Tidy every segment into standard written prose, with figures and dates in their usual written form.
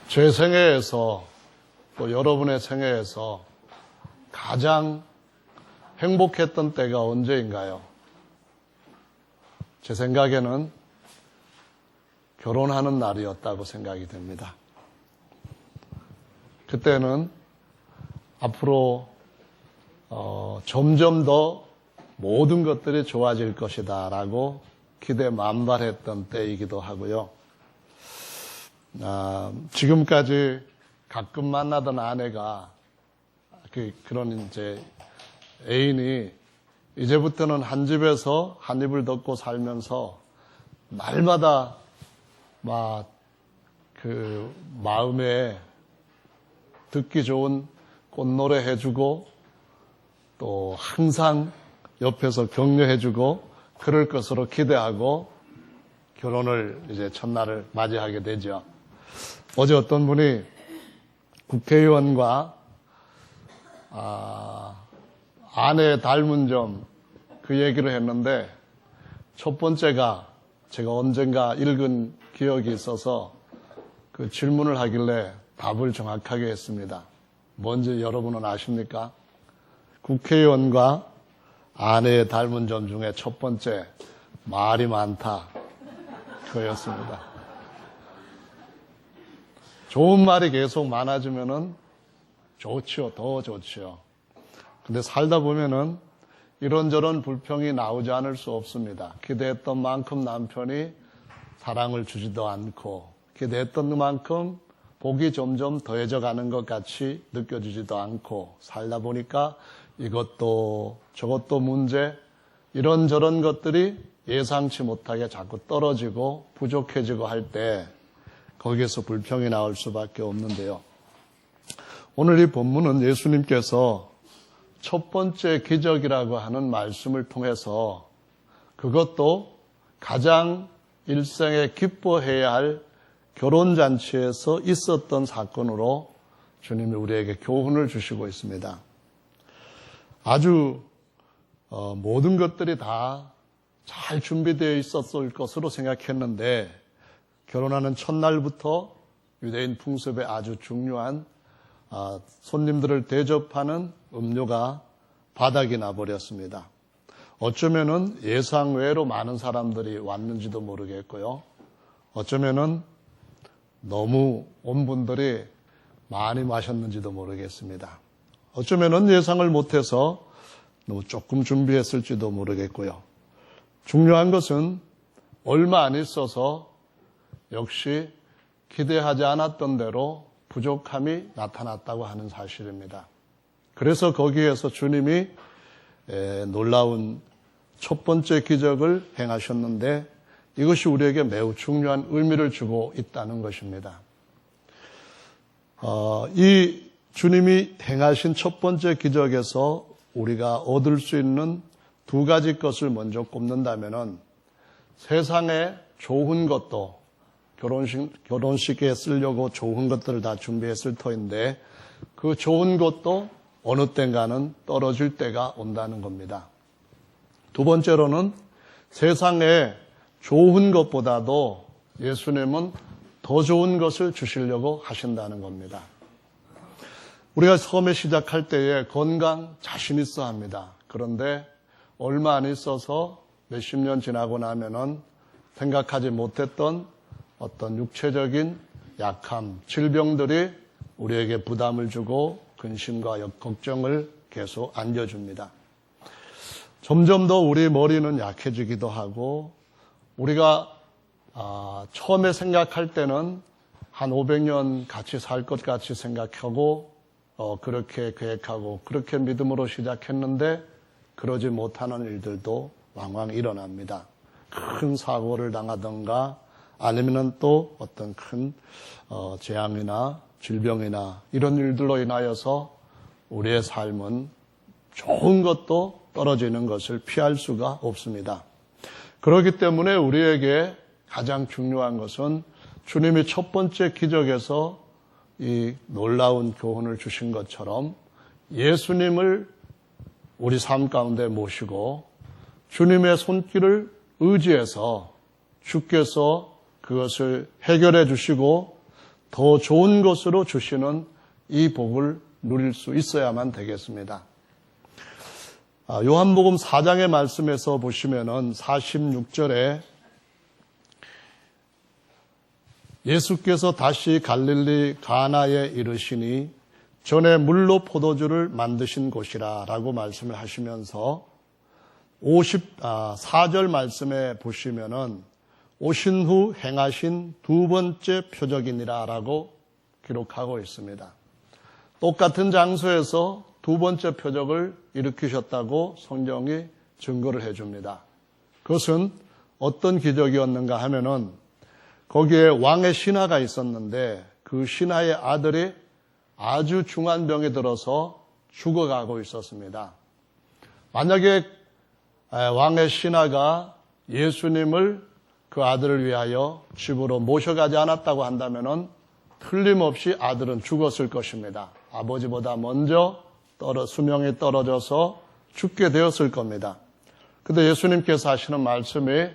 제 생애에서 또 여러분의 생애에서 가장 행복했던 때가 언제인가요? 제 생각에는 결혼하는 날이었다고 생각이 됩니다. 그때는 앞으로 점점 더 모든 것들이 좋아질 것이다 라고 기대 만발했던 때이기도 하고요. 지금까지 가끔 만나던 아내가 그런 이제 애인이 이제부터는 한 집에서 한 입을 덮고 살면서 날마다 막 그 마음에 듣기 좋은 꽃노래 해주고 또 항상 옆에서 격려해주고 그럴 것으로 기대하고 결혼을 이제 첫날을 맞이하게 되죠. 어제 어떤 분이 국회의원과 아내 닮은 점 그 얘기를 했는데 첫 번째가 제가 언젠가 읽은 기억이 있어서 그 질문을 하길래 답을 정확하게 했습니다. 뭔지 여러분은 아십니까? 국회의원과 아내의 닮은 점 중에 첫 번째, 말이 많다. 그거였습니다. 좋은 말이 계속 많아지면은 좋지요, 더 좋지요. 근데 살다 보면은 이런저런 불평이 나오지 않을 수 없습니다. 기대했던 만큼 남편이 사랑을 주지도 않고, 기대했던 만큼 복이 점점 더해져 가는 것 같이 느껴지지도 않고, 살다 보니까 이것도 저것도 문제, 이런저런 것들이 예상치 못하게 자꾸 떨어지고 부족해지고 할 때 거기에서 불평이 나올 수밖에 없는데요. 오늘 이 본문은 예수님께서 첫 번째 기적이라고 하는 말씀을 통해서 그것도 가장 일생에 기뻐해야 할 결혼잔치에서 있었던 사건으로 주님이 우리에게 교훈을 주시고 있습니다. 아주 모든 것들이 다 잘 준비되어 있었을 것으로 생각했는데 결혼하는 첫날부터 유대인 풍습에 아주 중요한 손님들을 대접하는 음료가 바닥이 나버렸습니다. 어쩌면은 예상 외로 많은 사람들이 왔는지도 모르겠고요. 어쩌면은 너무 온 분들이 많이 마셨는지도 모르겠습니다. 어쩌면은 예상을 못해서 너무 조금 준비했을지도 모르겠고요. 중요한 것은 얼마 안 있어서 역시 기대하지 않았던 대로 부족함이 나타났다고 하는 사실입니다. 그래서 거기에서 주님이 놀라운 첫 번째 기적을 행하셨는데 이것이 우리에게 매우 중요한 의미를 주고 있다는 것입니다. 이 주님이 행하신 첫 번째 기적에서 우리가 얻을 수 있는 두 가지 것을 먼저 꼽는다면은 세상에 좋은 것도 결혼식에 쓰려고 좋은 것들을 다 준비했을 터인데 그 좋은 것도 어느 때인가는 떨어질 때가 온다는 겁니다. 두 번째로는 세상에 좋은 것보다도 예수님은 더 좋은 것을 주시려고 하신다는 겁니다. 우리가 처음에 시작할 때에 건강 자신 있어 합니다. 그런데 얼마 안 있어서 몇십 년 지나고 나면은 생각하지 못했던 어떤 육체적인 약함, 질병들이 우리에게 부담을 주고 근심과 걱정을 계속 안겨줍니다. 점점 더 우리 머리는 약해지기도 하고 우리가 처음에 생각할 때는 한 500년 같이 살 것 같이 생각하고 그렇게 계획하고 그렇게 믿음으로 시작했는데 그러지 못하는 일들도 왕왕 일어납니다. 큰 사고를 당하던가 아니면은 또 어떤 큰 재앙이나 질병이나 이런 일들로 인하여서 우리의 삶은 좋은 것도 떨어지는 것을 피할 수가 없습니다. 그렇기 때문에 우리에게 가장 중요한 것은 주님이 첫 번째 기적에서 이 놀라운 교훈을 주신 것처럼 예수님을 우리 삶 가운데 모시고 주님의 손길을 의지해서 주께서 그것을 해결해 주시고 더 좋은 것으로 주시는 이 복을 누릴 수 있어야만 되겠습니다. 요한복음 4장의 말씀에서 보시면은 46절에 예수께서 다시 갈릴리 가나에 이르시니 전에 물로 포도주를 만드신 곳이라 라고 말씀을 하시면서 54절 말씀에 보시면은 오신 후 행하신 두 번째 표적이니라 라고 기록하고 있습니다. 똑같은 장소에서 두 번째 표적을 일으키셨다고 성경이 증거를 해줍니다. 그것은 어떤 기적이었는가 하면은 거기에 왕의 신하가 있었는데 그 신하의 아들이 아주 중한 병에 들어서 죽어가고 있었습니다. 만약에 왕의 신하가 예수님을 그 아들을 위하여 집으로 모셔가지 않았다고 한다면은 틀림없이 아들은 죽었을 것입니다. 아버지보다 먼저 수명이 떨어져서 죽게 되었을 겁니다. 근데 예수님께서 하시는 말씀이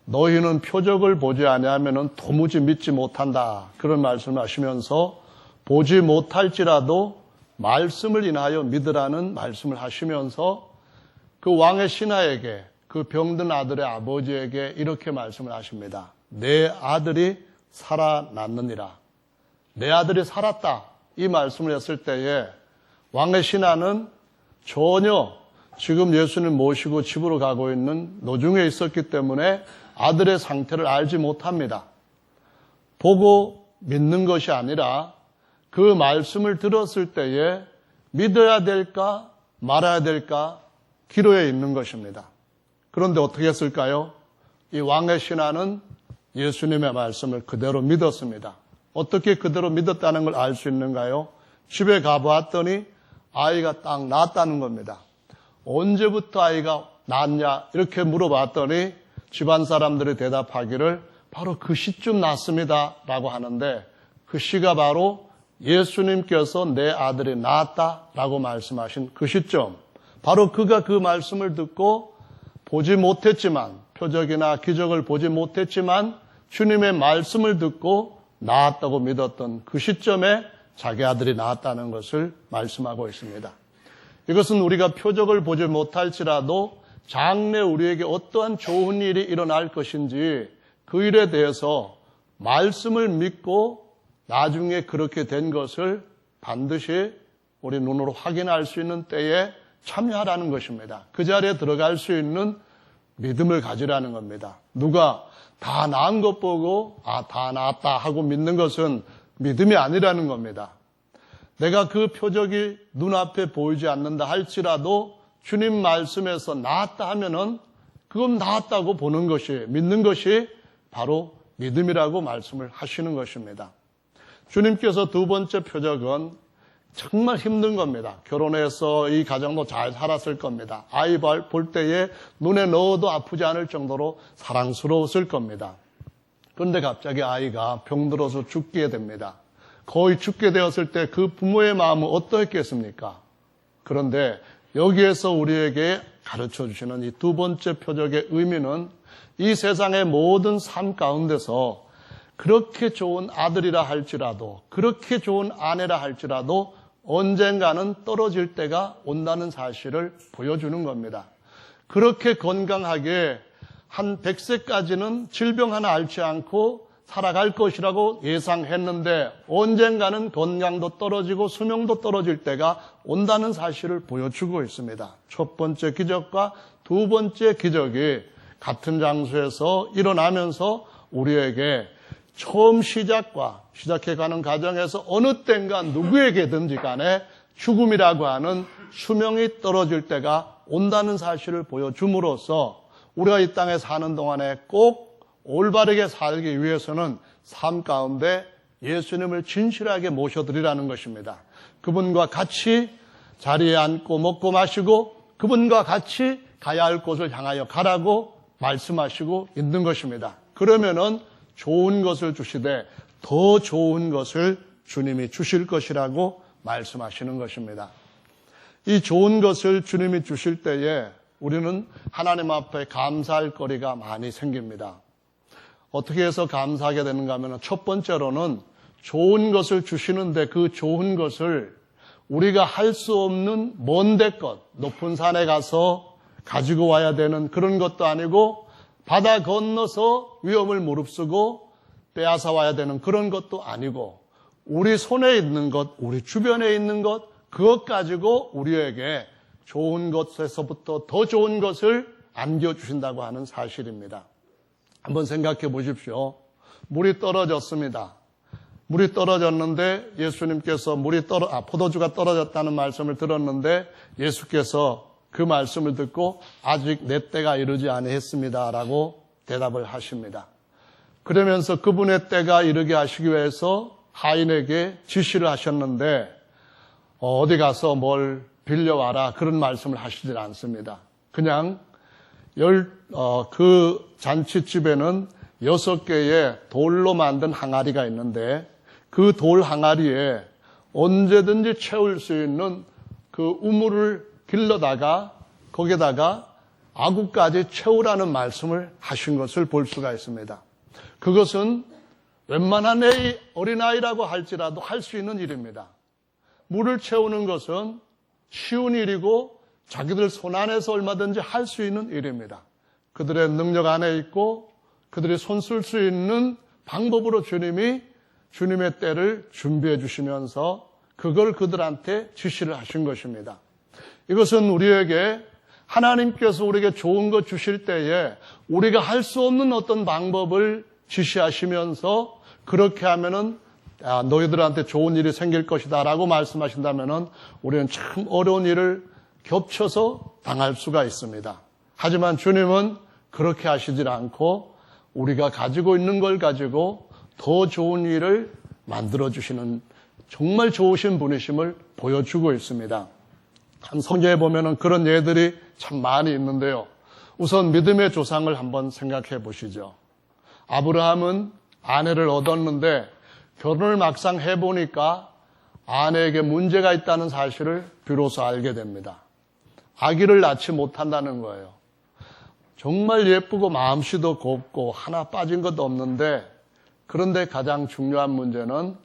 너희는 표적을 보지 아니하면은 도무지 믿지 못한다. 그런 말씀을 하시면서 보지 못할지라도 말씀을 인하여 믿으라는 말씀을 하시면서 그 왕의 신하에게 그 병든 아들의 아버지에게 이렇게 말씀을 하십니다. 내 아들이 살아났느니라. 내 아들이 살았다. 이 말씀을 했을 때에 왕의 신하는 전혀 지금 예수님 모시고 집으로 가고 있는 노중에 있었기 때문에 아들의 상태를 알지 못합니다. 보고 믿는 것이 아니라 그 말씀을 들었을 때에 믿어야 될까 말아야 될까 기로에 있는 것입니다. 그런데 어떻게 했을까요? 이 왕의 신하는 예수님의 말씀을 그대로 믿었습니다. 어떻게 그대로 믿었다는 걸 알 수 있는가요? 집에 가보았더니 아이가 딱 낳았다는 겁니다. 언제부터 아이가 낳았냐 이렇게 물어봤더니 집안 사람들이 대답하기를 바로 그 시쯤 낳습니다 라고 하는데 그 시가 바로 예수님께서 내 아들이 낳았다라고 말씀하신 그 시점, 바로 그가 그 말씀을 듣고 보지 못했지만, 표적이나 기적을 보지 못했지만 주님의 말씀을 듣고 낳았다고 믿었던 그 시점에 자기 아들이 낳았다는 것을 말씀하고 있습니다. 이것은 우리가 표적을 보지 못할지라도 장래 우리에게 어떠한 좋은 일이 일어날 것인지 그 일에 대해서 말씀을 믿고 나중에 그렇게 된 것을 반드시 우리 눈으로 확인할 수 있는 때에 참여하라는 것입니다. 그 자리에 들어갈 수 있는 믿음을 가지라는 겁니다. 누가 다 나은 것 보고 다 나았다 하고 믿는 것은 믿음이 아니라는 겁니다. 내가 그 표적이 눈앞에 보이지 않는다 할지라도 주님 말씀에서 나았다 하면은 그건 나았다고 보는 것이, 믿는 것이 바로 믿음이라고 말씀을 하시는 것입니다. 주님께서 두 번째 표적은 정말 힘든 겁니다. 결혼해서 이 가정도 잘 살았을 겁니다. 아이 볼 때에 눈에 넣어도 아프지 않을 정도로 사랑스러웠을 겁니다. 그런데 갑자기 아이가 병들어서 죽게 됩니다. 거의 죽게 되었을 때 그 부모의 마음은 어떠했겠습니까? 그런데 여기에서 우리에게 가르쳐 주시는 이 두 번째 표적의 의미는 이 세상의 모든 삶 가운데서 그렇게 좋은 아들이라 할지라도, 그렇게 좋은 아내라 할지라도 언젠가는 떨어질 때가 온다는 사실을 보여주는 겁니다. 그렇게 건강하게 한 100세까지는 질병 하나 앓지 않고 살아갈 것이라고 예상했는데 언젠가는 건강도 떨어지고 수명도 떨어질 때가 온다는 사실을 보여주고 있습니다. 첫 번째 기적과 두 번째 기적이 같은 장소에서 일어나면서 우리에게 처음 시작해가는 과정에서 어느 땐가 누구에게든지 간에 죽음이라고 하는 수명이 떨어질 때가 온다는 사실을 보여줌으로써 우리가 이 땅에 사는 동안에 꼭 올바르게 살기 위해서는 삶 가운데 예수님을 진실하게 모셔드리라는 것입니다. 그분과 같이 자리에 앉고 먹고 마시고 그분과 같이 가야 할 곳을 향하여 가라고 말씀하시고 있는 것입니다. 그러면은 좋은 것을 주시되 더 좋은 것을 주님이 주실 것이라고 말씀하시는 것입니다. 이 좋은 것을 주님이 주실 때에 우리는 하나님 앞에 감사할 거리가 많이 생깁니다. 어떻게 해서 감사하게 되는가 하면 첫 번째로는 좋은 것을 주시는데 그 좋은 것을 우리가 할 수 없는 먼데 것, 높은 산에 가서 가지고 와야 되는 그런 것도 아니고 바다 건너서 위험을 무릅쓰고 빼앗아 와야 되는 그런 것도 아니고 우리 손에 있는 것, 우리 주변에 있는 것, 그것 가지고 우리에게 좋은 것에서부터 더 좋은 것을 안겨주신다고 하는 사실입니다. 한번 생각해 보십시오. 물이 떨어졌습니다. 물이 떨어졌는데 예수님께서 포도주가 떨어졌다는 말씀을 들었는데 예수께서 그 말씀을 듣고 아직 내 때가 이르지 아니했습니다라고 대답을 하십니다. 그러면서 그분의 때가 이르게 하시기 위해서 하인에게 지시를 하셨는데 어디 가서 뭘 빌려와라 그런 말씀을 하시질 않습니다. 그냥 그 잔치집에는 6개의 돌로 만든 항아리가 있는데 그 돌 항아리에 언제든지 채울 수 있는 그 우물을 길러다가 거기다가 아구까지 채우라는 말씀을 하신 것을 볼 수가 있습니다. 그것은 웬만한 어린아이라고 할지라도 할 수 있는 일입니다. 물을 채우는 것은 쉬운 일이고 자기들 손 안에서 얼마든지 할 수 있는 일입니다. 그들의 능력 안에 있고 그들이 손 쓸 수 있는 방법으로 주님의 때를 준비해 주시면서 그걸 그들한테 지시를 하신 것입니다. 이것은 우리에게 하나님께서 우리에게 좋은 것 주실 때에 우리가 할 수 없는 어떤 방법을 지시하시면서 그렇게 하면은 너희들한테 좋은 일이 생길 것이다 라고 말씀하신다면은 우리는 참 어려운 일을 겹쳐서 당할 수가 있습니다. 하지만 주님은 그렇게 하시질 않고 우리가 가지고 있는 걸 가지고 더 좋은 일을 만들어주시는 정말 좋으신 분이심을 보여주고 있습니다. 참 성경에 보면은 그런 예들이 참 많이 있는데요. 우선 믿음의 조상을 한번 생각해 보시죠. 아브라함은 아내를 얻었는데 결혼을 막상 해보니까 아내에게 문제가 있다는 사실을 비로소 알게 됩니다. 아기를 낳지 못한다는 거예요. 정말 예쁘고 마음씨도 곱고 하나 빠진 것도 없는데 그런데 가장 중요한 문제는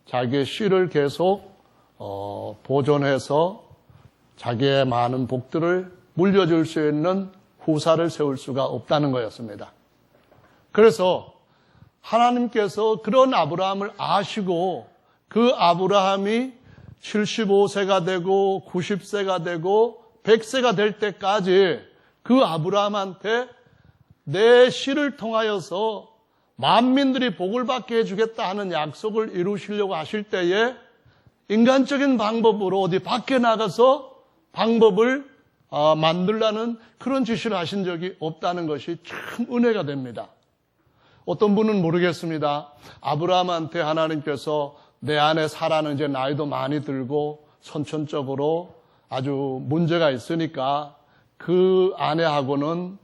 자기의 씨를 계속 보존해서 자기의 많은 복들을 물려줄 수 있는 후사를 세울 수가 없다는 거였습니다. 그래서 하나님께서 그런 아브라함을 아시고 그 아브라함이 75세가 되고 90세가 되고 100세가 될 때까지 그 아브라함한테 내 씨를 통하여서 만민들이 복을 받게 해주겠다 하는 약속을 이루시려고 하실 때에 인간적인 방법으로 어디 밖에 나가서 방법을 만들라는 그런 지시를 하신 적이 없다는 것이 참 은혜가 됩니다. 어떤 분은 모르겠습니다. 아브라함한테 하나님께서 내 아내 사라는 이제 나이도 많이 들고 선천적으로 아주 문제가 있으니까 그 아내하고는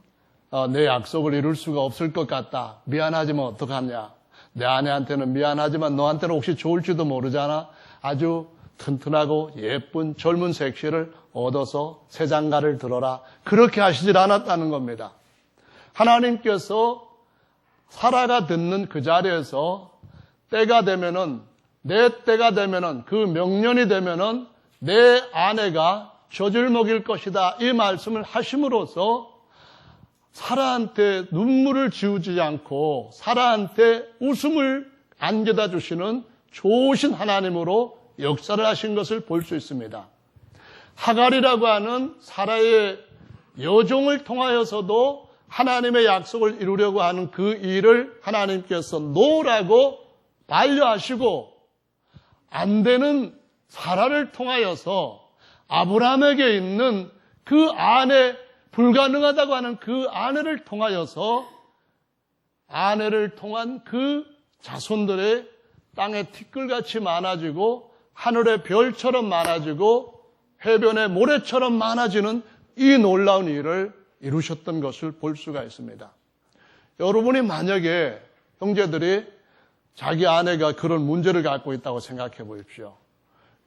내 약속을 이룰 수가 없을 것 같다. 미안하지만 어떡하냐. 내 아내한테는 미안하지만 너한테는 혹시 좋을지도 모르잖아. 아주 튼튼하고 예쁜 젊은 색시를 얻어서 새 장가를 들어라. 그렇게 하시질 않았다는 겁니다. 하나님께서 사라가 듣는 그 자리에서 때가 되면은 내 때가 되면은 그 명년이 되면은 내 아내가 젖을 먹일 것이다. 이 말씀을 하심으로써 사라한테 눈물을 지우지 않고 사라한테 웃음을 안겨다 주시는 좋으신 하나님으로 역사를 하신 것을 볼 수 있습니다. 하갈이라고 하는 사라의 여종을 통하여서도 하나님의 약속을 이루려고 하는 그 일을 하나님께서 놓으라고 반려하시고 안 되는 사라를 통하여서 아브라함에게 있는 그 아내, 불가능하다고 하는 그 아내를 통하여서 아내를 통한 그 자손들의 땅에 티끌같이 많아지고 하늘의 별처럼 많아지고 해변의 모래처럼 많아지는 이 놀라운 일을 이루셨던 것을 볼 수가 있습니다. 여러분이 만약에 형제들이 자기 아내가 그런 문제를 갖고 있다고 생각해 보십시오.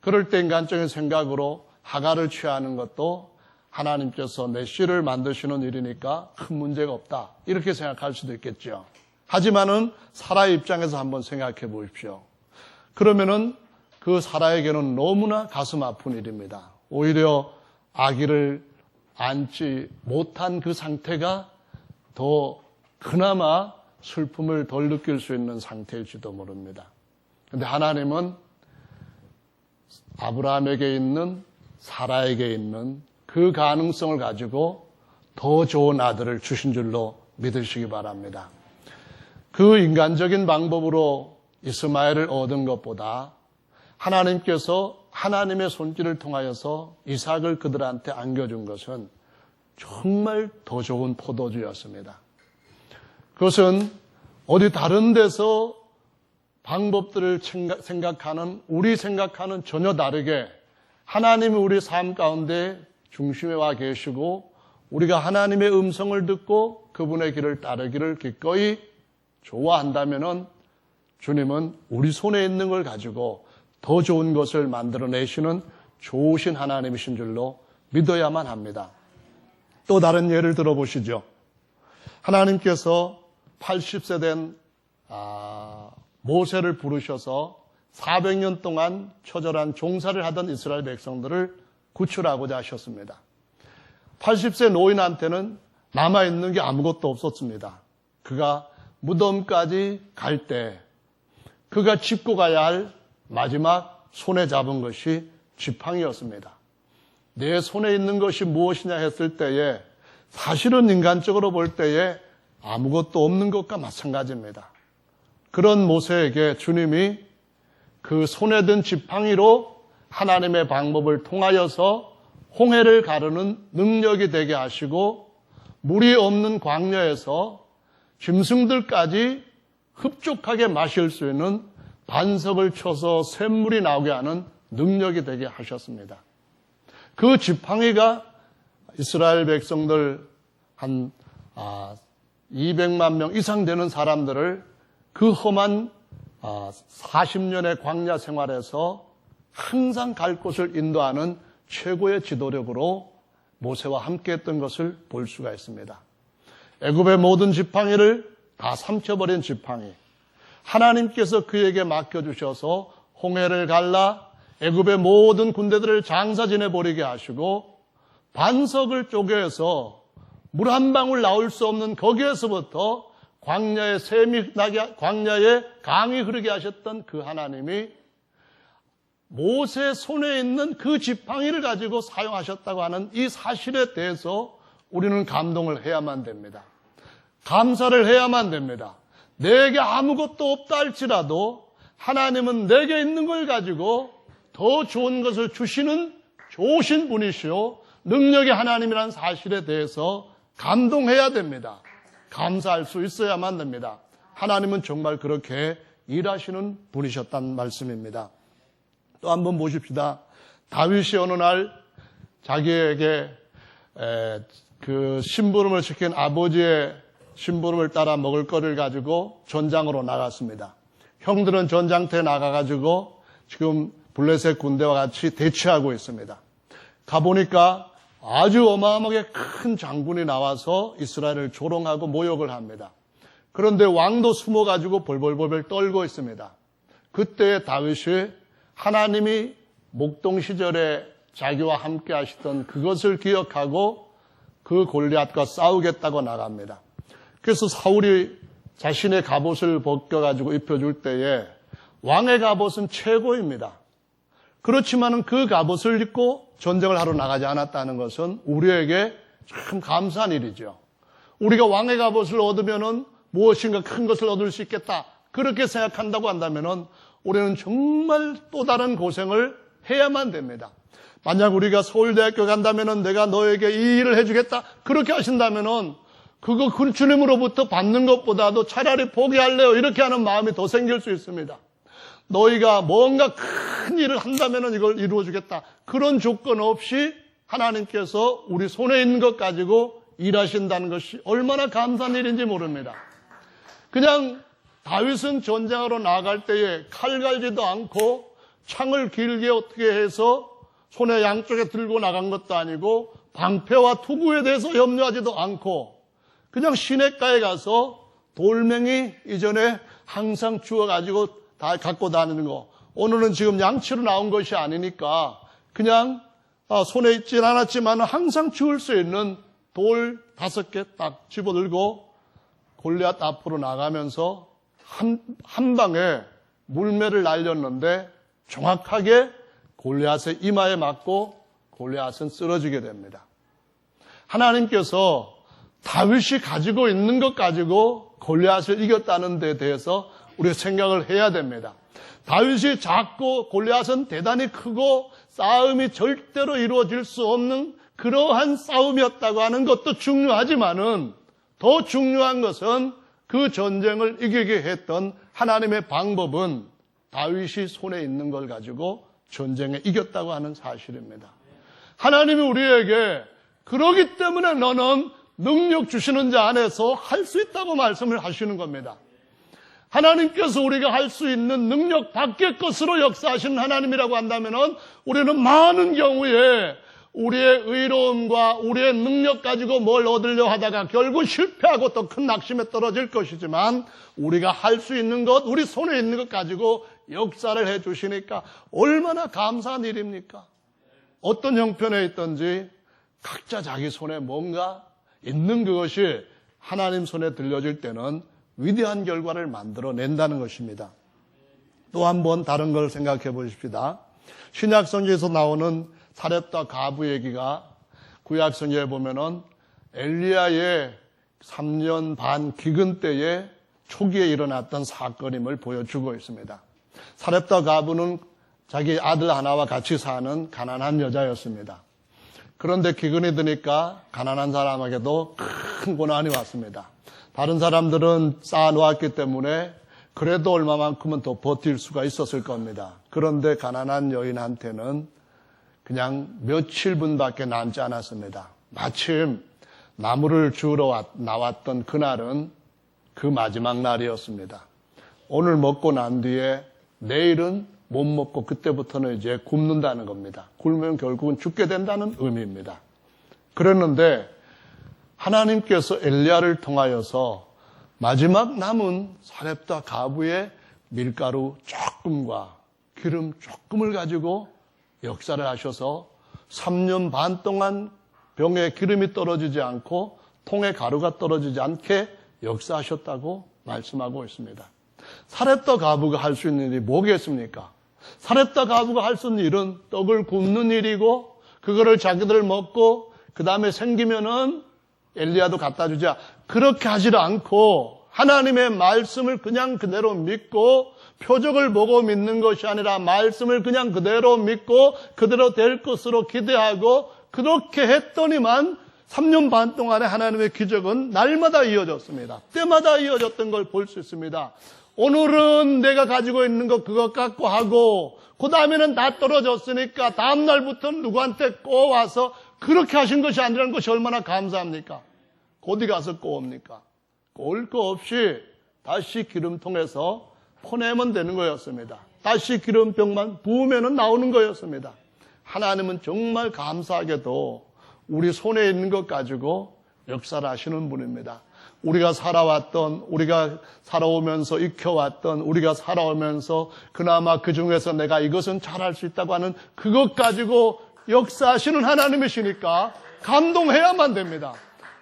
그럴 때 인간적인 생각으로 하갈을 취하는 것도 하나님께서 내 씨를 만드시는 일이니까 큰 문제가 없다. 이렇게 생각할 수도 있겠죠. 하지만은 사라의 입장에서 한번 생각해 보십시오. 그러면은 그 사라에게는 너무나 가슴 아픈 일입니다. 오히려 아기를 안지 못한 그 상태가 더 그나마 슬픔을 덜 느낄 수 있는 상태일지도 모릅니다. 그런데 하나님은 아브라함에게 있는, 사라에게 있는 그 가능성을 가지고 더 좋은 아들을 주신 줄로 믿으시기 바랍니다. 그 인간적인 방법으로 이스마엘을 얻은 것보다 하나님께서 하나님의 손길을 통하여서 이삭을 그들한테 안겨준 것은 정말 더 좋은 포도주였습니다. 그것은 어디 다른 데서 방법들을 생각하는, 우리 생각하는 전혀 다르게 하나님이 우리 삶 가운데 중심에 와 계시고 우리가 하나님의 음성을 듣고 그분의 길을 따르기를 기꺼이 좋아한다면은 주님은 우리 손에 있는 걸 가지고 더 좋은 것을 만들어내시는 좋으신 하나님이신 줄로 믿어야만 합니다. 또 다른 예를 들어보시죠. 하나님께서 80세 된 모세를 부르셔서 400년 동안 처절한 종살이를 하던 이스라엘 백성들을 구출하고자 하셨습니다. 80세 노인한테는 남아있는 게 아무것도 없었습니다. 그가 무덤까지 갈 때 그가 짚고 가야 할 마지막 손에 잡은 것이 지팡이였습니다. 내 손에 있는 것이 무엇이냐 했을 때에 사실은 인간적으로 볼 때에 아무것도 없는 것과 마찬가지입니다. 그런 모세에게 주님이 그 손에 든 지팡이로 하나님의 방법을 통하여서 홍해를 가르는 능력이 되게 하시고 물이 없는 광야에서 짐승들까지 흡족하게 마실 수 있는 반석을 쳐서 샘물이 나오게 하는 능력이 되게 하셨습니다. 그 지팡이가 이스라엘 백성들 한 200만 명 이상 되는 사람들을 그 험한 40년의 광야 생활에서 항상 갈 곳을 인도하는 최고의 지도력으로 모세와 함께했던 것을 볼 수가 있습니다. 애굽의 모든 지팡이를 다 삼켜버린 지팡이, 하나님께서 그에게 맡겨주셔서 홍해를 갈라 애굽의 모든 군대들을 장사 지내버리게 하시고 반석을 쪼개서 물 한 방울 나올 수 없는 거기에서부터 광야에 샘이 나게, 광야에 강이 흐르게 하셨던 그 하나님이 모세 손에 있는 그 지팡이를 가지고 사용하셨다고 하는 이 사실에 대해서 우리는 감동을 해야만 됩니다. 감사를 해야만 됩니다. 내게 아무것도 없다 할지라도 하나님은 내게 있는 걸 가지고 더 좋은 것을 주시는 좋으신 분이시오. 능력의 하나님이라는 사실에 대해서 감동해야 됩니다. 감사할 수 있어야만 됩니다. 하나님은 정말 그렇게 일하시는 분이셨다는 말씀입니다. 또 한번 보십시다. 다윗이 어느 날 자기에게 그 심부름을 시킨 아버지의 심부름을 따라 먹을 거를 가지고 전장으로 나갔습니다. 형들은 전장터에 나가가지고 지금 블레셋 군대와 같이 대치하고 있습니다. 가보니까 아주 어마어마하게 큰 장군이 나와서 이스라엘을 조롱하고 모욕을 합니다. 그런데 왕도 숨어가지고 벌벌벌 떨고 있습니다. 그때 다윗이 하나님이 목동 시절에 자기와 함께 하시던 그것을 기억하고 그 골리앗과 싸우겠다고 나갑니다. 그래서 사울이 자신의 갑옷을 벗겨가지고 입혀줄 때에 왕의 갑옷은 최고입니다. 그렇지만은 그 갑옷을 입고 전쟁을 하러 나가지 않았다는 것은 우리에게 참 감사한 일이죠. 우리가 왕의 갑옷을 얻으면은 무엇인가 큰 것을 얻을 수 있겠다. 그렇게 생각한다고 한다면은 우리는 정말 또 다른 고생을 해야만 됩니다. 만약 우리가 서울대학교 간다면은 내가 너에게 이 일을 해주겠다. 그렇게 하신다면은 그거 그 주님으로부터 받는 것보다도 차라리 포기할래요. 이렇게 하는 마음이 더 생길 수 있습니다. 너희가 뭔가 큰 일을 한다면 이걸 이루어주겠다. 그런 조건 없이 하나님께서 우리 손에 있는 것 가지고 일하신다는 것이 얼마나 감사한 일인지 모릅니다. 그냥 다윗은 전쟁하러 나갈 때에 칼 갈지도 않고 창을 길게 어떻게 해서 손에 양쪽에 들고 나간 것도 아니고 방패와 투구에 대해서 염려하지도 않고 그냥 시냇가에 가서 돌멩이 이전에 항상 주워가지고 다 갖고 다니는 거, 오늘은 지금 양치로 나온 것이 아니니까 그냥 손에 있진 않았지만 항상 쥐을 수 있는 돌 5개 딱 집어들고 골리앗 앞으로 나가면서 한 방에 물매를 날렸는데 정확하게 골리앗의 이마에 맞고 골리앗은 쓰러지게 됩니다. 하나님께서 다윗이 가지고 있는 것 가지고 골리앗을 이겼다는 데 대해서 우리가 생각을 해야 됩니다. 다윗이 작고 골리앗은 대단히 크고 싸움이 절대로 이루어질 수 없는 그러한 싸움이었다고 하는 것도 중요하지만은 더 중요한 것은 그 전쟁을 이기게 했던 하나님의 방법은 다윗이 손에 있는 걸 가지고 전쟁에 이겼다고 하는 사실입니다. 하나님이 우리에게 그러기 때문에 너는 능력 주시는 자 안에서 할 수 있다고 말씀을 하시는 겁니다. 하나님께서 우리가 할 수 있는 능력 밖의 것으로 역사하시는 하나님이라고 한다면 우리는 많은 경우에 우리의 의로움과 우리의 능력 가지고 뭘 얻으려 하다가 결국 실패하고 또 큰 낙심에 떨어질 것이지만 우리가 할 수 있는 것, 우리 손에 있는 것 가지고 역사를 해 주시니까 얼마나 감사한 일입니까? 어떤 형편에 있든지 각자 자기 손에 뭔가 있는 그것이 하나님 손에 들려질 때는 위대한 결과를 만들어낸다는 것입니다. 또 한 번 다른 걸 생각해 보십시다. 신약성경에서 나오는 사렙다 가부 얘기가 구약성경에 보면은 엘리야의 3년 반 기근 때에 초기에 일어났던 사건임을 보여주고 있습니다. 사렙다 가부는 자기 아들 하나와 같이 사는 가난한 여자였습니다. 그런데 기근이 드니까 가난한 사람에게도 큰 고난이 왔습니다. 다른 사람들은 쌓아놓았기 때문에 그래도 얼마만큼은 더 버틸 수가 있었을 겁니다. 그런데 가난한 여인한테는 그냥 며칠분밖에 남지 않았습니다. 마침 나무를 주우러 나왔던 그날은 그 마지막 날이었습니다. 오늘 먹고 난 뒤에 내일은 못 먹고 그때부터는 이제 굶는다는 겁니다. 굶으면 결국은 죽게 된다는 의미입니다. 그랬는데 하나님께서 엘리야를 통하여서 마지막 남은 사렙다 가부의 밀가루 조금과 기름 조금을 가지고 역사를 하셔서 3년 반 동안 병에 기름이 떨어지지 않고 통에 가루가 떨어지지 않게 역사하셨다고 말씀하고 있습니다. 사렙다 가부가 할 수 있는 일이 뭐겠습니까? 사렙다 가부가 할 수 있는 일은 떡을 굽는 일이고 그거를 자기들 먹고 그 다음에 생기면은 엘리야도 갖다 주자. 그렇게 하지 않고 하나님의 말씀을 그냥 그대로 믿고 표적을 보고 믿는 것이 아니라 말씀을 그냥 그대로 믿고 그대로 될 것으로 기대하고 그렇게 했더니만 3년 반 동안에 하나님의 기적은 날마다 이어졌습니다. 때마다 이어졌던 걸 볼 수 있습니다. 오늘은 내가 가지고 있는 것 그것 갖고 하고 그 다음에는 다 떨어졌으니까 다음 날부터는 누구한테 꼬와서 그렇게 하신 것이 아니라는 것이 얼마나 감사합니까? 어디 가서 꼬웁니까? 꼬을 거 없이 다시 기름통에서 퍼내면 되는 거였습니다. 다시 기름병만 부으면 나오는 거였습니다. 하나님은 정말 감사하게도 우리 손에 있는 것 가지고 역사를 하시는 분입니다. 우리가 살아왔던, 우리가 살아오면서 익혀왔던, 우리가 살아오면서 그나마 그 중에서 내가 이것은 잘할 수 있다고 하는 그것 가지고 역사하시는 하나님이시니까 감동해야만 됩니다.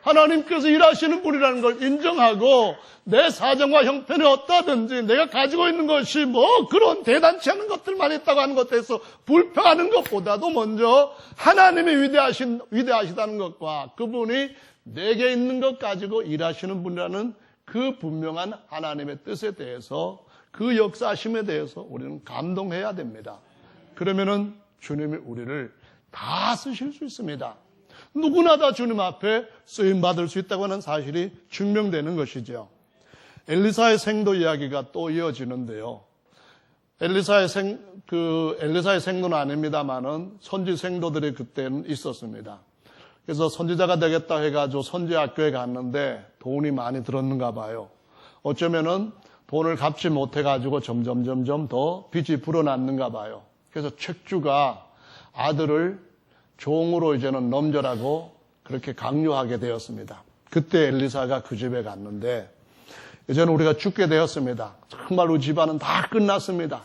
하나님께서 일하시는 분이라는 걸 인정하고 내 사정과 형편이 어떠든지 내가 가지고 있는 것이 뭐 그런 대단치 않은 것들만 있다고 하는 것에 대해서 불평하는 것보다도 먼저 하나님이 위대하시다는 것과 그분이 내게 있는 것 가지고 일하시는 분이라는 그 분명한 하나님의 뜻에 대해서 그 역사하심에 대해서 우리는 감동해야 됩니다. 그러면은 주님이 우리를 다 쓰실 수 있습니다. 누구나 다 주님 앞에 쓰임받을 수 있다고 하는 사실이 증명되는 것이죠. 엘리사의 생도 이야기가 또 이어지는데요. 엘리사의 생도는 아닙니다만은 선지 생도들이 그때는 있었습니다. 그래서 선지자가 되겠다 해가지고 선지학교에 갔는데 돈이 많이 들었는가 봐요. 어쩌면은 돈을 갚지 못해가지고 점점 더 빚이 불어났는가 봐요. 그래서 책주가 아들을 종으로 이제는 넘겨라고 그렇게 강요하게 되었습니다. 그때 엘리사가 그 집에 갔는데 이제는 우리가 죽게 되었습니다. 정말로 집안은 다 끝났습니다.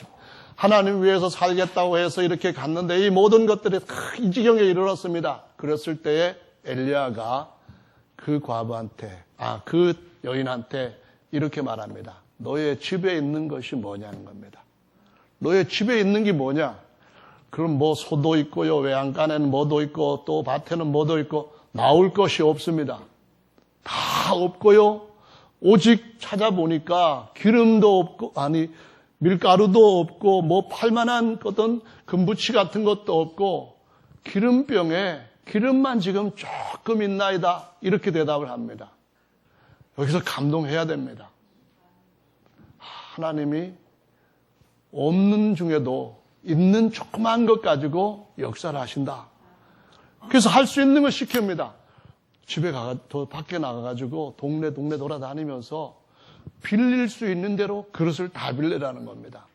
하나님 위해서 살겠다고 해서 이렇게 갔는데 이 모든 것들이 이 지경에 이르렀습니다. 그랬을 때에 엘리야가 그 과부한테, 그 여인한테 이렇게 말합니다. 너의 집에 있는 것이 뭐냐는 겁니다. 너의 집에 있는 게 뭐냐? 그럼 뭐 소도 있고요, 외양간에는 뭐도 있고 또 밭에는 뭐도 있고 나올 것이 없습니다. 다 없고요. 오직 찾아보니까 기름도 없고, 밀가루도 없고, 뭐 팔만한 어떤 금부치 같은 것도 없고, 기름병에 기름만 지금 조금 있나이다. 이렇게 대답을 합니다. 여기서 감동해야 됩니다. 하나님이 없는 중에도 있는 조그만 것 가지고 역사를 하신다. 그래서 할 수 있는 걸 시킵니다. 집에 밖에 나가가지고 동네 돌아다니면서 빌릴 수 있는 대로 그릇을 다 빌리라는 겁니다.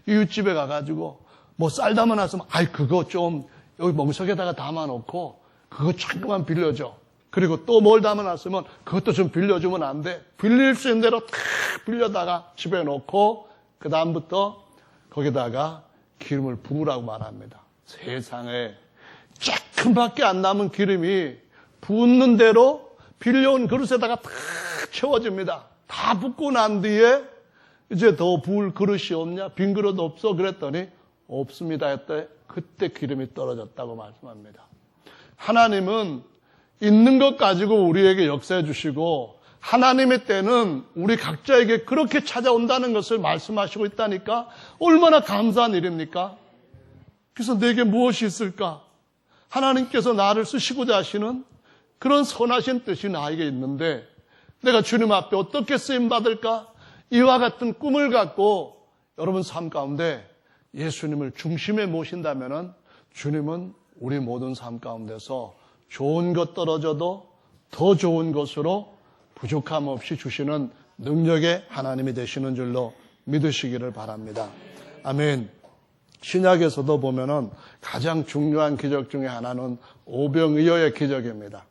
이웃집에 가가지고 뭐 쌀 담아놨으면 그거 좀 여기 멍석에다가 담아놓고 그거 조금만 빌려줘. 그리고 또 뭘 담아놨으면 그것도 좀 빌려주면 안 돼. 빌릴 수 있는 대로 다 빌려다가 집에 놓고 그 다음부터 거기다가 기름을 부으라고 말합니다. 세상에 조금밖에 안 남은 기름이 붓는 대로 빌려온 그릇에다가 다 채워집니다. 다 붓고 난 뒤에 이제 더 부을 그릇이 없냐? 빈 그릇 없어? 그랬더니 없습니다 했더니 그때 기름이 떨어졌다고 말씀합니다. 하나님은 있는 것 가지고 우리에게 역사해 주시고 하나님의 때는 우리 각자에게 그렇게 찾아온다는 것을 말씀하시고 있다니까 얼마나 감사한 일입니까? 그래서 내게 무엇이 있을까? 하나님께서 나를 쓰시고자 하시는 그런 선하신 뜻이 나에게 있는데 내가 주님 앞에 어떻게 쓰임받을까? 이와 같은 꿈을 갖고 여러분 삶 가운데 예수님을 중심에 모신다면 주님은 우리 모든 삶 가운데서 좋은 것 떨어져도 더 좋은 것으로 부족함 없이 주시는 능력의 하나님이 되시는 줄로 믿으시기를 바랍니다. 아멘. 신약에서도 보면은 가장 중요한 기적 중에 하나는 오병이어의 기적입니다.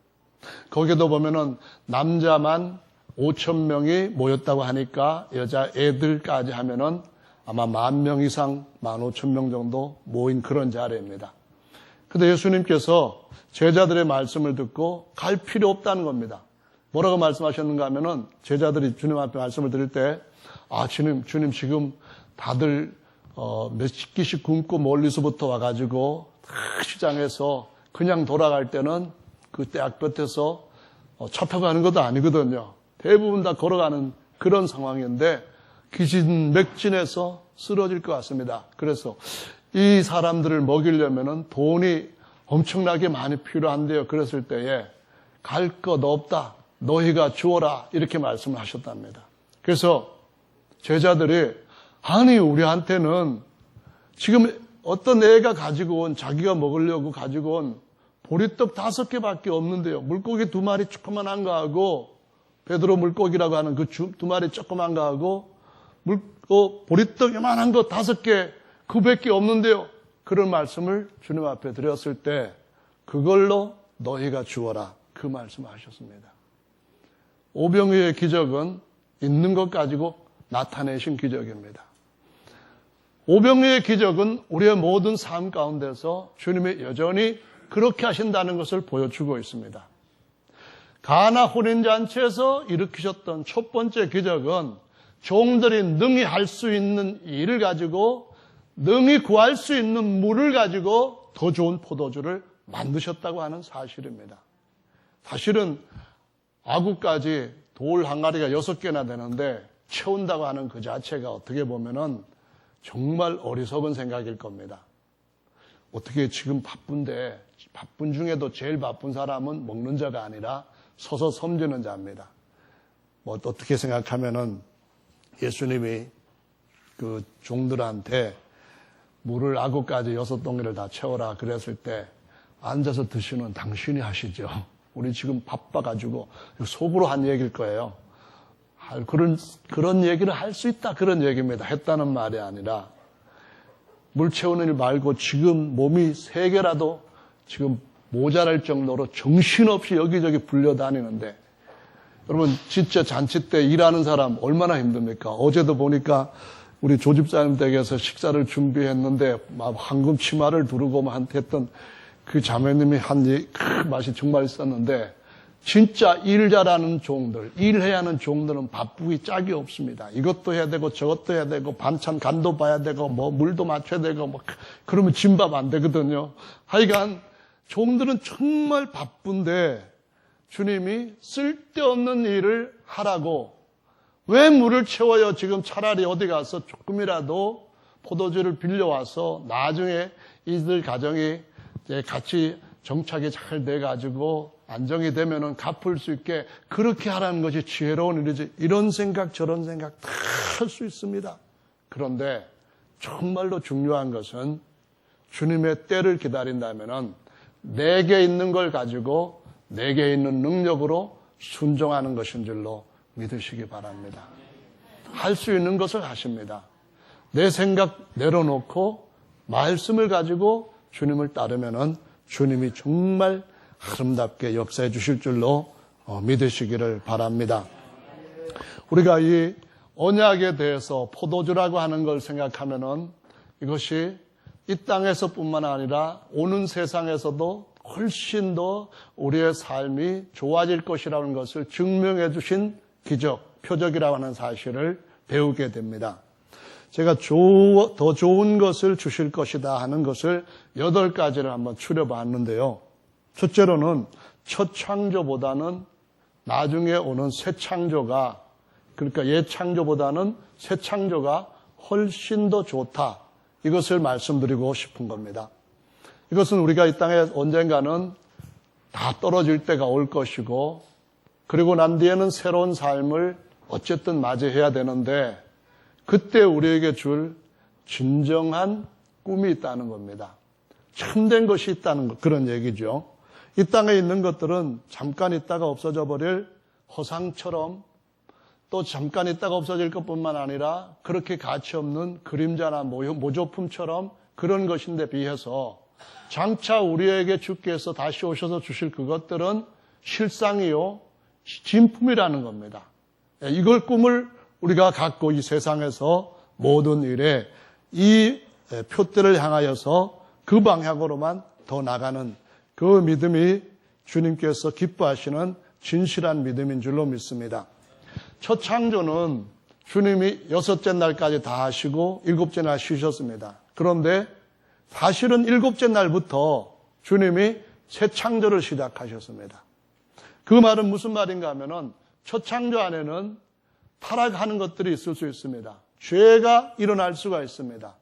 거기도 보면은 남자만 5,000명이 모였다고 하니까 여자 애들까지 하면은 아마 10,000명 이상, 15,000명 정도 모인 그런 자리입니다. 근데 예수님께서 제자들의 말씀을 듣고 갈 필요 없다는 겁니다. 뭐라고 말씀하셨는가 하면은 제자들이 주님 앞에 말씀을 드릴 때, 주님 지금 다들 몇십 끼씩 굶고 멀리서부터 와가지고 시장에서 그냥 돌아갈 때는 그 떼악 끝에서 차 타고 가는 것도 아니거든요. 대부분 다 걸어가는 그런 상황인데 기진맥진해서 쓰러질 것 같습니다. 그래서 이 사람들을 먹이려면은 돈이 엄청나게 많이 필요한데요. 그랬을 때에 갈 것 없다. 너희가 주어라. 이렇게 말씀을 하셨답니다. 그래서 제자들이 우리한테는 지금 어떤 애가 가지고 온 자기가 먹으려고 가지고 온 보리떡 5개밖에 없는데요. 물고기 2마리 조그만한 거 하고 베드로 물고기라고 하는 그 2마리 조그만 거 하고 보리떡 요만한 거 5개 그밖에 없는데요. 그런 말씀을 주님 앞에 드렸을 때 그걸로 너희가 주어라. 그 말씀을 하셨습니다. 오병이어의 기적은 있는 것 가지고 나타내신 기적입니다. 오병이어의 기적은 우리의 모든 삶 가운데서 주님이 여전히 그렇게 하신다는 것을 보여주고 있습니다. 가나 혼인잔치에서 일으키셨던 첫 번째 기적은 종들이 능히 할 수 있는 일을 가지고 능히 구할 수 있는 물을 가지고 더 좋은 포도주를 만드셨다고 하는 사실입니다. 사실은 아구까지 돌 항아리가 6개나 되는데 채운다고 하는 그 자체가 어떻게 보면은 정말 어리석은 생각일 겁니다. 어떻게 지금 바쁜데 바쁜 중에도 제일 바쁜 사람은 먹는 자가 아니라 서서 섬기는 자입니다. 어떻게 생각하면은 예수님이 그 종들한테 물을 아구까지 6동이를 다 채워라 그랬을 때 앉아서 드시는 당신이 하시죠. 우리 지금 바빠가지고 속으로 한 얘기일 거예요. 그런 얘기를 할 수 있다 그런 얘기입니다. 했다는 말이 아니라 물 채우는 일 말고 지금 몸이 3개라도 지금 모자랄 정도로 정신없이 여기저기 불려다니는데 여러분 진짜 잔치 때 일하는 사람 얼마나 힘듭니까? 어제도 보니까 우리 조집사님 댁에서 식사를 준비했는데 막 황금 치마를 두르고 막 했던 그 자매님이 한 그 맛이 정말 있었는데, 진짜 일 잘하는 종들, 일해야 하는 종들은 바쁘기 짝이 없습니다. 이것도 해야 되고 저것도 해야 되고 반찬 간도 봐야 되고 뭐 물도 맞춰야 되고 뭐 그러면 진밥 안 되거든요. 하여간 종들은 정말 바쁜데 주님이 쓸데없는 일을 하라고, 왜 물을 채워요? 지금 차라리 어디 가서 조금이라도 포도주를 빌려와서 나중에 이들 가정이 이제 같이 정착이 잘 돼가지고 안정이 되면은 갚을 수 있게 그렇게 하라는 것이 지혜로운 일이지. 이런 생각 저런 생각 다 할 수 있습니다. 그런데 정말로 중요한 것은 주님의 때를 기다린다면은 내게 있는 걸 가지고 내게 있는 능력으로 순종하는 것인 줄로 믿으시기 바랍니다. 할 수 있는 것을 하십니다. 내 생각 내려놓고 말씀을 가지고 주님을 따르면은 주님이 정말 아름답게 역사해 주실 줄로 믿으시기를 바랍니다. 우리가 이 언약에 대해서 포도주라고 하는 걸 생각하면은 이것이 이 땅에서뿐만 아니라 오는 세상에서도 훨씬 더 우리의 삶이 좋아질 것이라는 것을 증명해 주신 기적, 표적이라고 하는 사실을 배우게 됩니다. 제가 더 좋은 것을 주실 것이다 하는 것을 8가지를 한번 추려봤는데요. 첫째로는 첫 창조보다는 나중에 오는 새 창조가, 그러니까 옛 창조보다는 새 창조가 훨씬 더 좋다. 이것을 말씀드리고 싶은 겁니다. 이것은 우리가 이 땅에 언젠가는 다 떨어질 때가 올 것이고, 그리고 난 뒤에는 새로운 삶을 어쨌든 맞이해야 되는데, 그때 우리에게 줄 진정한 꿈이 있다는 겁니다. 참된 것이 있다는 것, 그런 얘기죠. 이 땅에 있는 것들은 잠깐 있다가 없어져 버릴 허상처럼, 또 잠깐 있다가 없어질 것뿐만 아니라 그렇게 가치 없는 그림자나 모조품처럼 그런 것인데 비해서 장차 우리에게 주께서 다시 오셔서 주실 그것들은 실상이요, 진품이라는 겁니다. 이걸 꿈을 우리가 갖고 이 세상에서 모든 일에 이 표대를 향하여서 그 방향으로만 더 나가는 그 믿음이 주님께서 기뻐하시는 진실한 믿음인 줄로 믿습니다. 첫 창조는 주님이 6째 날까지 다 하시고 7째 날 쉬셨습니다. 그런데 사실은 7째 날부터 주님이 새 창조를 시작하셨습니다. 그 말은 무슨 말인가 하면은 첫 창조 안에는 타락하는 것들이 있을 수 있습니다. 죄가 일어날 수가 있습니다.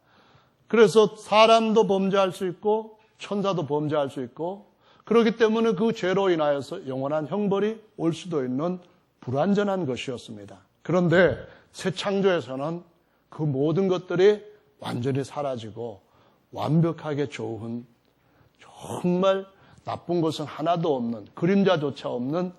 그래서 사람도 범죄할 수 있고 천사도 범죄할 수 있고, 그렇기 때문에 그 죄로 인하여서 영원한 형벌이 올 수도 있는 불완전한 것이었습니다. 그런데 새 창조에서는 그 모든 것들이 완전히 사라지고 완벽하게 좋은, 정말 나쁜 것은 하나도 없는, 그림자조차 없는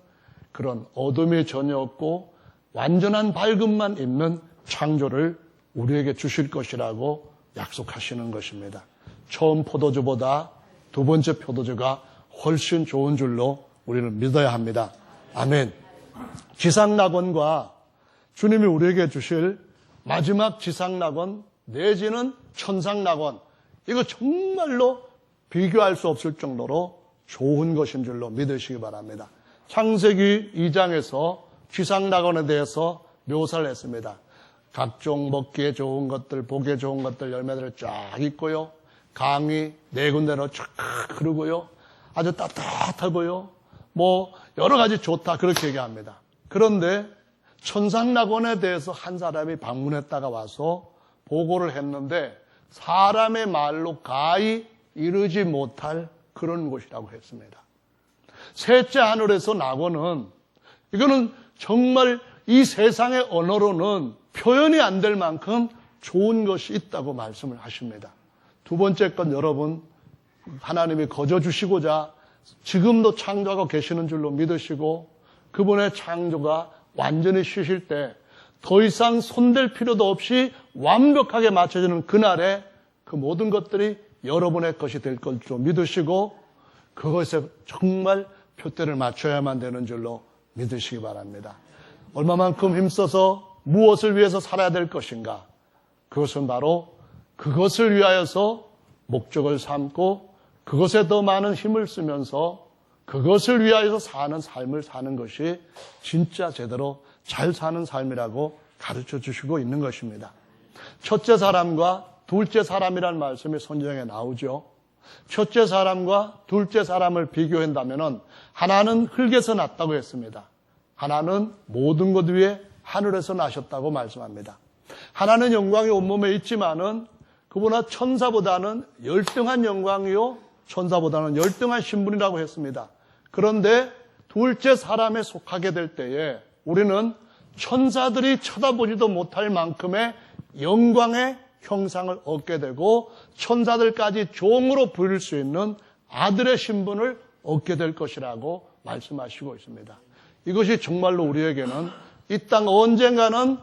그런 어둠이 전혀 없고 완전한 밝음만 있는 창조를 우리에게 주실 것이라고 약속하시는 것입니다. 처음 포도주보다 두 번째 포도주가 훨씬 좋은 줄로 우리는 믿어야 합니다. 아멘. 지상낙원과 주님이 우리에게 주실 마지막 지상낙원 내지는 천상낙원, 이거 정말로 비교할 수 없을 정도로 좋은 것인 줄로 믿으시기 바랍니다. 창세기 2장에서 지상낙원에 대해서 묘사를 했습니다. 각종 먹기에 좋은 것들, 보기에 좋은 것들 열매들을 쫙 있고요. 강이 4군데로 쫙 흐르고요. 아주 따뜻하고요. 뭐 여러 가지 좋다, 그렇게 얘기합니다. 그런데 천상낙원에 대해서 한 사람이 방문했다가 와서 보고를 했는데 사람의 말로 가히 이르지 못할 그런 곳이라고 했습니다. 셋째 하늘에서 낙원은, 이거는 정말 이 세상의 언어로는 표현이 안 될 만큼 좋은 것이 있다고 말씀을 하십니다. 두 번째 건, 여러분, 하나님이 거저 주시고자 지금도 창조하고 계시는 줄로 믿으시고 그분의 창조가 완전히 쉬실 때 더 이상 손댈 필요도 없이 완벽하게 맞춰지는 그날에 그 모든 것들이 여러분의 것이 될 것으로 믿으시고 그것에 정말 표대를 맞춰야만 되는 줄로 믿으시기 바랍니다. 얼마만큼 힘써서 무엇을 위해서 살아야 될 것인가? 그것은 바로 그것을 위하여서 목적을 삼고 그것에 더 많은 힘을 쓰면서 그것을 위하여서 사는 삶을 사는 것이 진짜 제대로 잘 사는 삶이라고 가르쳐 주시고 있는 것입니다. 첫째 사람과 둘째 사람이라는 말씀이 성경에 나오죠. 첫째 사람과 둘째 사람을 비교한다면 하나는 흙에서 났다고 했습니다. 하나는 모든 것 위에 하늘에서 나셨다고 말씀합니다. 하나는 영광이 온몸에 있지만은 그보다 천사보다는 열등한 영광이요 천사보다는 열등한 신분이라고 했습니다. 그런데 둘째 사람에 속하게 될 때에 우리는 천사들이 쳐다보지도 못할 만큼의 영광의 형상을 얻게 되고 천사들까지 종으로 부릴 수 있는 아들의 신분을 얻게 될 것이라고 말씀하시고 있습니다. 이것이 정말로 우리에게는 이 땅 언젠가는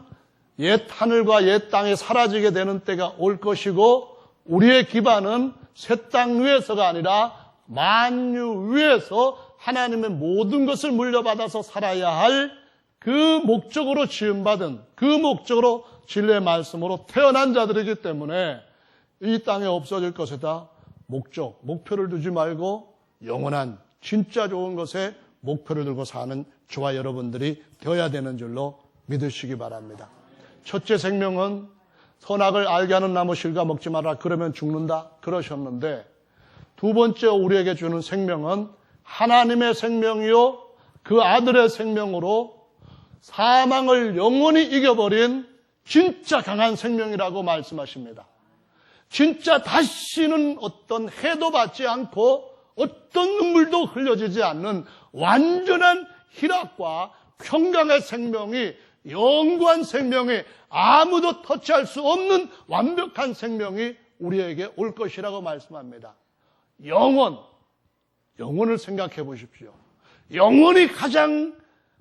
옛 하늘과 옛 땅이 사라지게 되는 때가 올 것이고 우리의 기반은 새 땅 위에서가 아니라 만유 위에서 하나님의 모든 것을 물려받아서 살아야 할 그 목적으로 지음받은 그 목적으로 진리의 말씀으로 태어난 자들이기 때문에 이 땅에 없어질 것에다 목표를 두지 말고 영원한 진짜 좋은 것에 목표를 들고 사는 저와 여러분들이 되어야 되는 줄로 믿으시기 바랍니다. 첫째 생명은 선악을 알게 하는 나무 실과 먹지 마라 그러면 죽는다 그러셨는데 두 번째 우리에게 주는 생명은 하나님의 생명이요 그 아들의 생명으로 사망을 영원히 이겨버린 진짜 강한 생명이라고 말씀하십니다. 진짜 다시는 어떤 해도 받지 않고 어떤 눈물도 흘려지지 않는 완전한 희락과 평강의 생명이 영구한 생명이 아무도 터치할 수 없는 완벽한 생명이 우리에게 올 것이라고 말씀합니다. 영원을 생각해 보십시오. 영원히 가장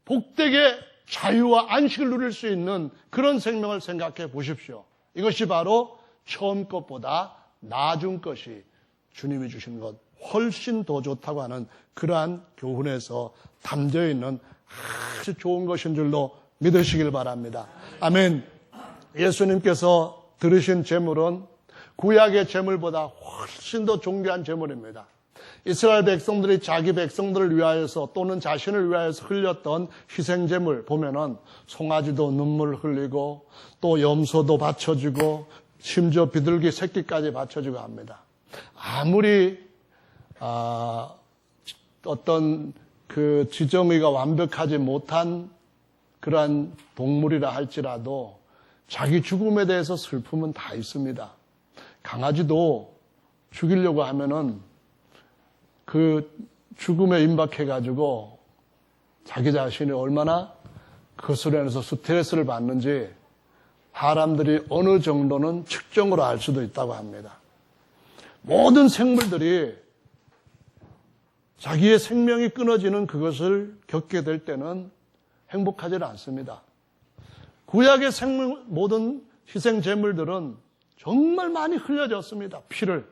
복되게 자유와 안식을 누릴 수 있는 그런 생명을 생각해 보십시오. 이것이 바로 처음 것보다 나중 것이 주님이 주신 것 훨씬 더 좋다고 하는 그러한 교훈에서 담겨 있는 아주 좋은 것인 줄로 믿으시길 바랍니다. 아멘. 예수님께서 들으신 제물은 구약의 제물보다 훨씬 더 존귀한 제물입니다. 이스라엘 백성들이 자기 백성들을 위하여서 또는 자신을 위하여서 흘렸던 희생제물 보면은 송아지도 눈물 흘리고 또 염소도 바쳐주고 심지어 비둘기 새끼까지 바쳐주고 합니다. 아무리 어떤 그 지정의가 완벽하지 못한 그러한 동물이라 할지라도 자기 죽음에 대해서 슬픔은 다 있습니다. 강아지도 죽이려고 하면은 그 죽음에 임박해가지고 자기 자신이 얼마나 그것으로 인해서 스트레스를 받는지 사람들이 어느 정도는 측정으로 알 수도 있다고 합니다. 모든 생물들이 자기의 생명이 끊어지는 그것을 겪게 될 때는 행복하지 않습니다. 구약의 모든 희생 제물들은 정말 많이 흘려졌습니다. 피를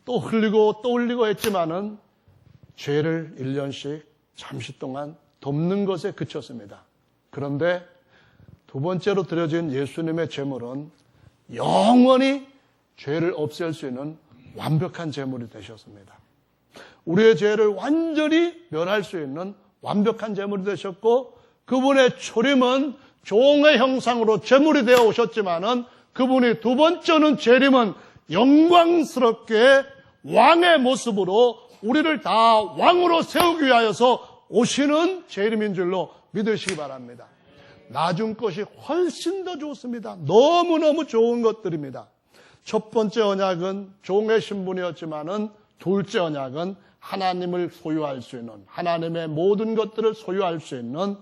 또 흘리고 또 흘리고 했지만은 죄를 1년씩 잠시 동안 덮는 것에 그쳤습니다. 그런데 두 번째로 드려진 예수님의 제물은 영원히 죄를 없앨 수 있는 완벽한 제물이 되셨습니다. 우리의 죄를 완전히 멸할 수 있는 완벽한 제물이 되셨고 그분의 초림은 종의 형상으로 제물이 되어 오셨지만은 그분이 두 번째는 재림은 영광스럽게 왕의 모습으로 우리를 다 왕으로 세우기 위하여서 오시는 재림인 줄로 믿으시기 바랍니다. 나중 것이 훨씬 더 좋습니다. 너무너무 좋은 것들입니다. 첫 번째 언약은 종의 신분이었지만은 둘째 언약은 하나님을 소유할 수 있는 하나님의 모든 것들을 소유할 수 있는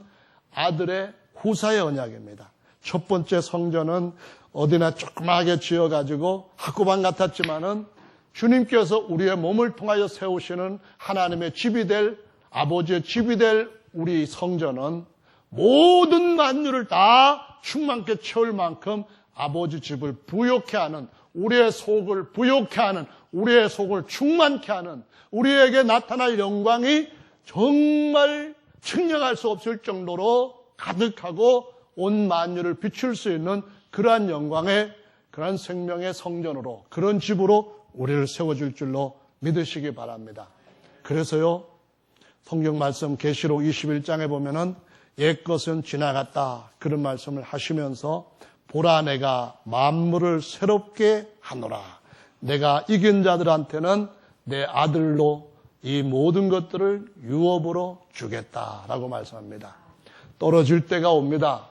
아들의 후사의 언약입니다. 첫 번째 성전은 어디나 조그맣게 지어가지고 학구방 같았지만은 주님께서 우리의 몸을 통하여 세우시는 하나님의 집이 될 아버지의 집이 될 우리 성전은 모든 만유를 다 충만케 채울 만큼 아버지 집을 부욕케 하는 우리의 속을 부욕케 하는 우리의 속을 충만케 하는 우리에게 나타날 영광이 정말 측량할 수 없을 정도로 가득하고 온 만유를 비출 수 있는 그러한 영광의 그런 생명의 성전으로, 그런 집으로 우리를 세워줄 줄로 믿으시기 바랍니다. 그래서요, 성경 말씀 계시록 21장에 보면은 옛것은 지나갔다, 그런 말씀을 하시면서 보라, 내가 만물을 새롭게 하노라. 내가 이긴 자들한테는 내 아들로 이 모든 것들을 유업으로 주겠다라고 말씀합니다. 떨어질 때가 옵니다.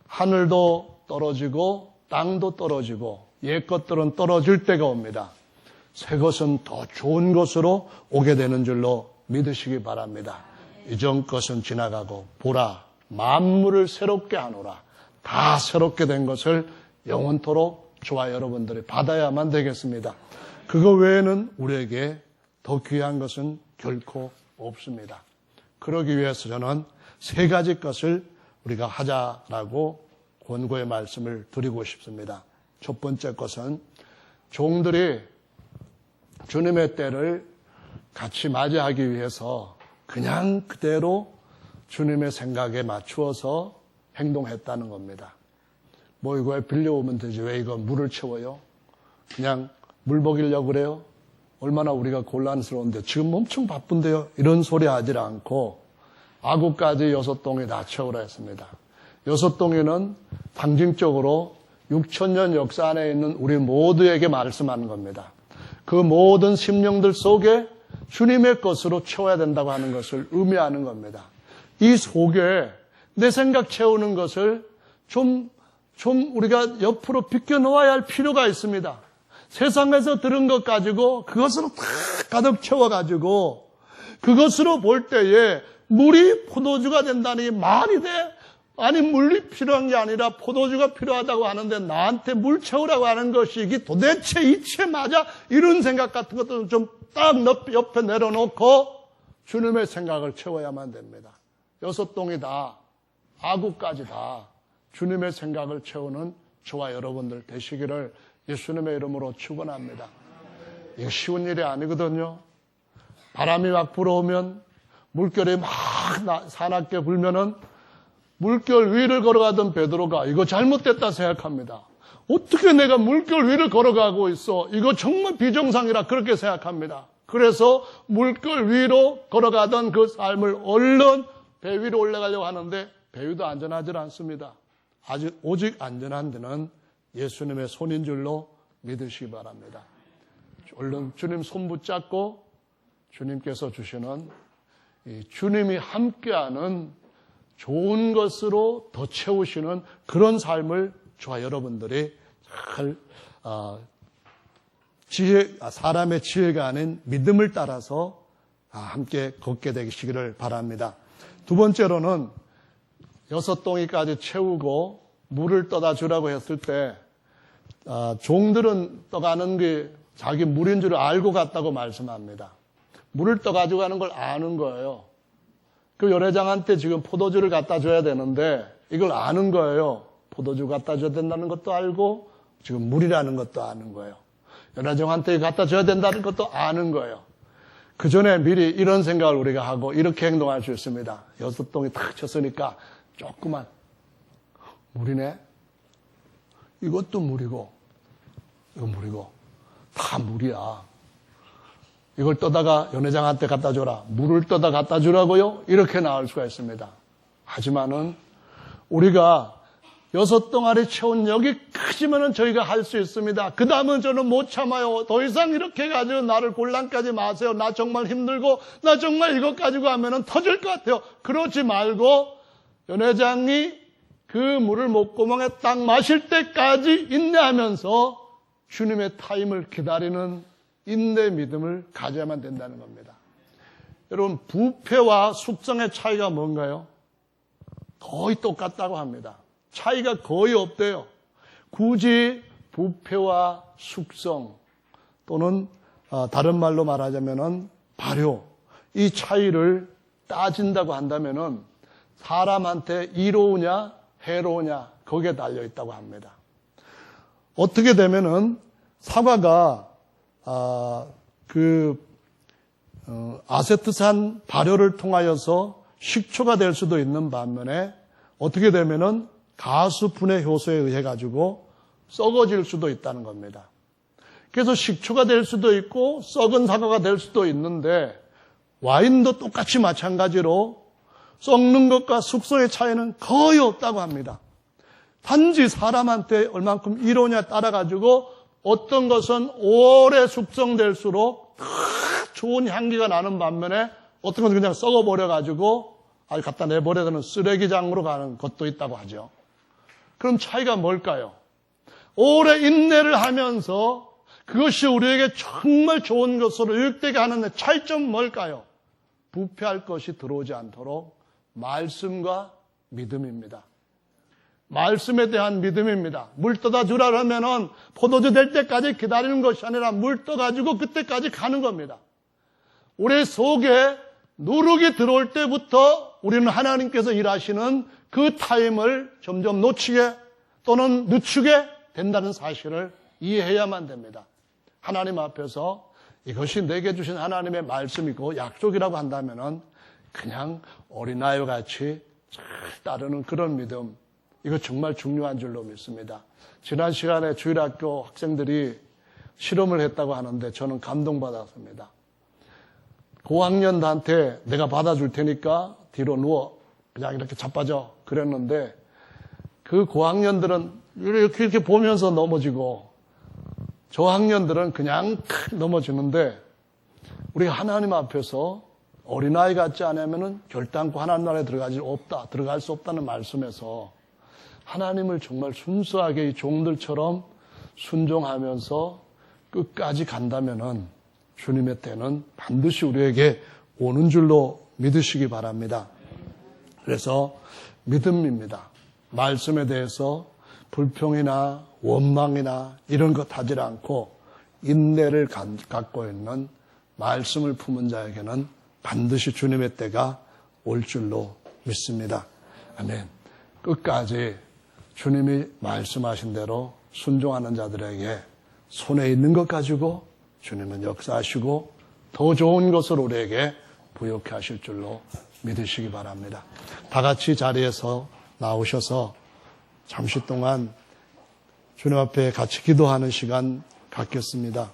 하늘도 떨어지고 땅도 떨어지고 옛 것들은 떨어질 때가 옵니다. 새 것은 더 좋은 것으로 오게 되는 줄로 믿으시기 바랍니다. 이전 것은 지나가고 보라, 만물을 새롭게 하노라. 다 새롭게 된 것을 영원토록 저와 여러분들이 받아야만 되겠습니다. 그거 외에는 우리에게 더 귀한 것은 결코 없습니다. 그러기 위해서 저는 세 가지 것을 우리가 하자라고 권고의 말씀을 드리고 싶습니다. 첫 번째 것은 종들이 주님의 때를 같이 맞이하기 위해서 그냥 그대로 주님의 생각에 맞추어서 행동했다는 겁니다. 뭐 이거에 빌려오면 되지, 왜 이거 물을 채워요? 그냥 물 먹이려고 그래요? 얼마나 우리가 곤란스러운데 지금 엄청 바쁜데요? 이런 소리 하지 않고 아구까지 6동이 다 채우라 했습니다. 6동이는 상징적으로 6,000년 역사 안에 있는 우리 모두에게 말씀하는 겁니다. 그 모든 심령들 속에 주님의 것으로 채워야 된다고 하는 것을 의미하는 겁니다. 이 속에 내 생각 채우는 것을 좀 우리가 옆으로 비껴놓아야 할 필요가 있습니다. 세상에서 들은 것 가지고 그것으로 다 가득 채워가지고 그것으로 볼 때에 물이 포도주가 된다는 게 말이 돼? 아니, 물이 필요한 게 아니라 포도주가 필요하다고 하는데 나한테 물 채우라고 하는 것이 이게 도대체 이체 맞아? 이런 생각 같은 것도 좀 딱 옆에 내려놓고 주님의 생각을 채워야만 됩니다. 6동이 다, 아구까지 다 주님의 생각을 채우는 저와 여러분들 되시기를 예수님의 이름으로 축원합니다. 이거 쉬운 일이 아니거든요. 바람이 막 불어오면, 물결이 막 사납게 불면은 물결 위를 걸어가던 베드로가 이거 잘못됐다 생각합니다. 어떻게 내가 물결 위를 걸어가고 있어? 이거 정말 비정상이라 그렇게 생각합니다. 그래서 물결 위로 걸어가던 그 삶을 얼른 배 위로 올라가려고 하는데 배 위도 안전하지 않습니다. 오직 안전한 데는 예수님의 손인 줄로 믿으시기 바랍니다. 얼른 주님 손 붙잡고 주님께서 주시는 주님이 함께하는 좋은 것으로 더 채우시는 그런 삶을 저와 여러분들이 잘 사람의 지혜가 아닌 믿음을 따라서 함께 걷게 되시기를 바랍니다. 두 번째로는 6동이까지 채우고 물을 떠다 주라고 했을 때 종들은 떠가는 게 자기 물인 줄 알고 갔다고 말씀합니다. 물을 떠가지고 가는 걸 아는 거예요. 그 요레장한테 지금 포도주를 갖다 줘야 되는데 이걸 아는 거예요. 포도주 갖다 줘야 된다는 것도 알고 지금 물이라는 것도 아는 거예요. 요레장한테 갖다 줘야 된다는 것도 아는 거예요. 그 전에 미리 이런 생각을 우리가 하고 이렇게 행동할 수 있습니다. 6동이 탁 쳤으니까 조그만 물이네. 이것도 물이고 이거 물이고 다 물이야. 이걸 떠다가 연회장한테 갖다 줘라. 물을 떠다 갖다 주라고요? 이렇게 나올 수가 있습니다. 하지만은 우리가 6동아리 채운 여기까지만은 저희가 할 수 있습니다. 그 다음은 저는 못 참아요. 더 이상 이렇게 해가지고 나를 곤란까지 마세요. 나 정말 힘들고 나 정말 이것 가지고 하면은 터질 것 같아요. 그러지 말고 연회장이 그 물을 목구멍에 딱 마실 때까지 인내하면서 주님의 타임을 기다리는 인내 믿음을 가져야만 된다는 겁니다. 여러분, 부패와 숙성의 차이가 뭔가요? 거의 똑같다고 합니다. 차이가 거의 없대요. 굳이 부패와 숙성 또는 다른 말로 말하자면은 발효, 이 차이를 따진다고 한다면은 사람한테 이로우냐 해로우냐 거기에 달려 있다고 합니다. 어떻게 되면은 사과가 아세트산 발효를 통하여서 식초가 될 수도 있는 반면에 어떻게 되면은 가수 분해 효소에 의해 가지고 썩어질 수도 있다는 겁니다. 그래서 식초가 될 수도 있고 썩은 사과가 될 수도 있는데 와인도 똑같이 마찬가지로 썩는 것과 숙성의 차이는 거의 없다고 합니다. 단지 사람한테 얼만큼 이로냐 따라가지고 어떤 것은 오래 숙성될수록 좋은 향기가 나는 반면에 어떤 것은 그냥 썩어버려가지고 갖다 내버려야 되는 쓰레기장으로 가는 것도 있다고 하죠. 그럼 차이가 뭘까요? 오래 인내를 하면서 그것이 우리에게 정말 좋은 것으로 유익되게 하는 차이점은 뭘까요? 부패할 것이 들어오지 않도록 말씀과 믿음입니다. 말씀에 대한 믿음입니다. 물 떠다 주라 그러면은 포도주 될 때까지 기다리는 것이 아니라 물 떠가지고 그때까지 가는 겁니다. 우리 속에 누룩이 들어올 때부터 우리는 하나님께서 일하시는 그 타임을 점점 놓치게 또는 늦추게 된다는 사실을 이해해야만 됩니다. 하나님 앞에서 이것이 내게 주신 하나님의 말씀이고 약속이라고 한다면은 그냥 어린아이와 같이 잘 따르는 그런 믿음, 이거 정말 중요한 줄로 믿습니다. 지난 시간에 주일학교 학생들이 실험을 했다고 하는데 저는 감동받았습니다. 고학년한테 내가 받아줄 테니까 뒤로 누워 그냥 이렇게 자빠져 그랬는데 그 고학년들은 이렇게 보면서 넘어지고 저학년들은 그냥 넘어지는데 우리가 하나님 앞에서 어린아이 같지 않으면 결단코 하나님 나라에 들어갈 수 없다는 말씀에서 하나님을 정말 순수하게 이 종들처럼 순종하면서 끝까지 간다면은 주님의 때는 반드시 우리에게 오는 줄로 믿으시기 바랍니다. 그래서 믿음입니다. 말씀에 대해서 불평이나 원망이나 이런 것 하지 않고 인내를 갖고 있는 말씀을 품은 자에게는 반드시 주님의 때가 올 줄로 믿습니다. 아멘. 끝까지 주님이 말씀하신 대로 순종하는 자들에게 손에 있는 것 가지고 주님은 역사하시고 더 좋은 것을 우리에게 부여케 하실 줄로 믿으시기 바랍니다. 다 같이 자리에서 나오셔서 잠시 동안 주님 앞에 같이 기도하는 시간 갖겠습니다.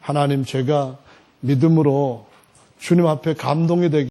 하나님, 제가 믿음으로 주님 앞에 감동이 되기